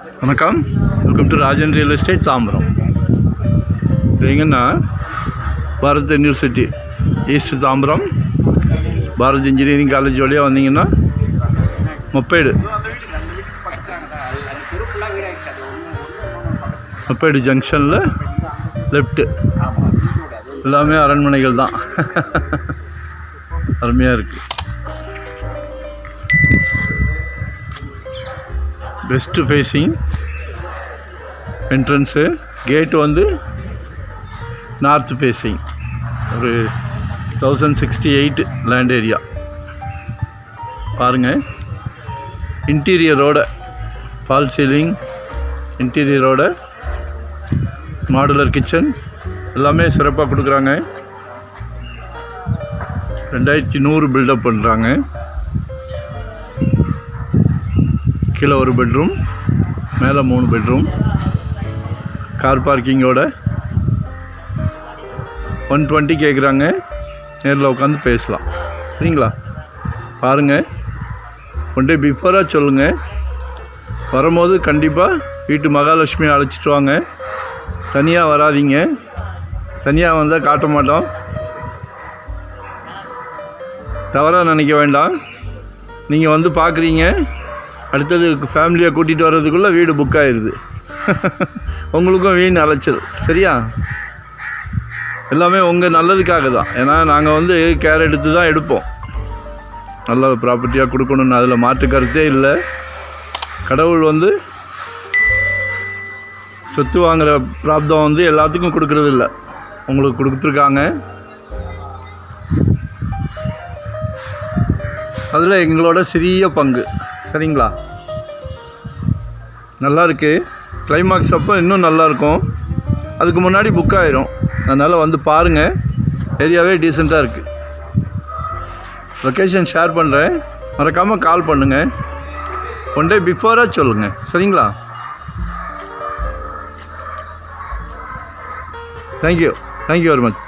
வணக்கம், welcome to Rajan real estate Tambaram. இது எங்கன்னா Bharat university east Tambaram Bharat engineering college வழியாக வந்தீங்கன்னா மொப்பேடு ஜங்ஷனில் லெஃப்ட்டு எல்லாமே அரண்மனைகள் தான். அருமையாக இருக்குது. வெஸ்ட்டு ஃபேஸிங் என்ட்ரன்ஸு, கேட்டு வந்து நார்த் ஃபேஸிங். ஒரு 1068 லேண்ட் ஏரியா பாருங்கள். இன்டீரியரோட ஃபால் சீலிங், இன்டீரியரோட மாடுலர் கிச்சன் எல்லாமே சிறப்பாக கொடுக்குறாங்க. 2100 பில்டப் பண்ணுறாங்க. கீழே ஒரு பெட்ரூம், மேலே 3 பெட்ரூம், கார் பார்க்கிங்கோட 120 கேட்குறாங்க. நேரில் உட்காந்து பேசலாம், சரிங்களா? பாருங்கள், ஒன் டே பிஃபோராக சொல்லுங்கள். வரும்போது கண்டிப்பாக வீட்டு மகாலட்சுமியை அழைச்சிட்டு வாங்க. தனியாக வராதிங்க. தனியாக வந்தால் காட்ட மாட்டோம். தவறாக நினைக்க வேண்டாம். நீங்கள் வந்து பார்க்குறீங்க, அடுத்தது ஃபேமிலியை கூட்டிகிட்டு வர்றதுக்குள்ளே வீடு புக் ஆகிடுது. உங்களுக்கும் வீண் அலைச்சல், சரியா? எல்லாமே உங்கள் நல்லதுக்காக தான். ஏன்னா நாங்கள் வந்து கேர் எடுத்து தான் எடுப்போம். நல்ல ப்ராப்பர்ட்டியாக கொடுக்கணுன்னு அதில் மாற்று கருத்தே இல்லை. கடவுள் வந்து சொத்து வாங்குகிற பிராப்தம் வந்து எல்லாத்துக்கும் கொடுக்கறது இல்லை, உங்களுக்கு கொடுத்துருக்காங்க. அதில் எங்களோட சிறிய பங்கு, சரிங்களா? நல்லா இருக்குது. கிளைமாக்ஸ் அப்போ இன்னும் நல்லாயிருக்கும். அதுக்கு முன்னாடி புக் ஆயிரும். அதனால் வந்து பாருங்கள். ஏரியாவே டீசெண்டாக இருக்குது. லொக்கேஷன் ஷேர் பண்ணுறேன், மறக்காமல் கால் பண்ணுங்கள். ஒன் டே பிஃபோராக சொல்லுங்கள், சரிங்களா? Thank you very much.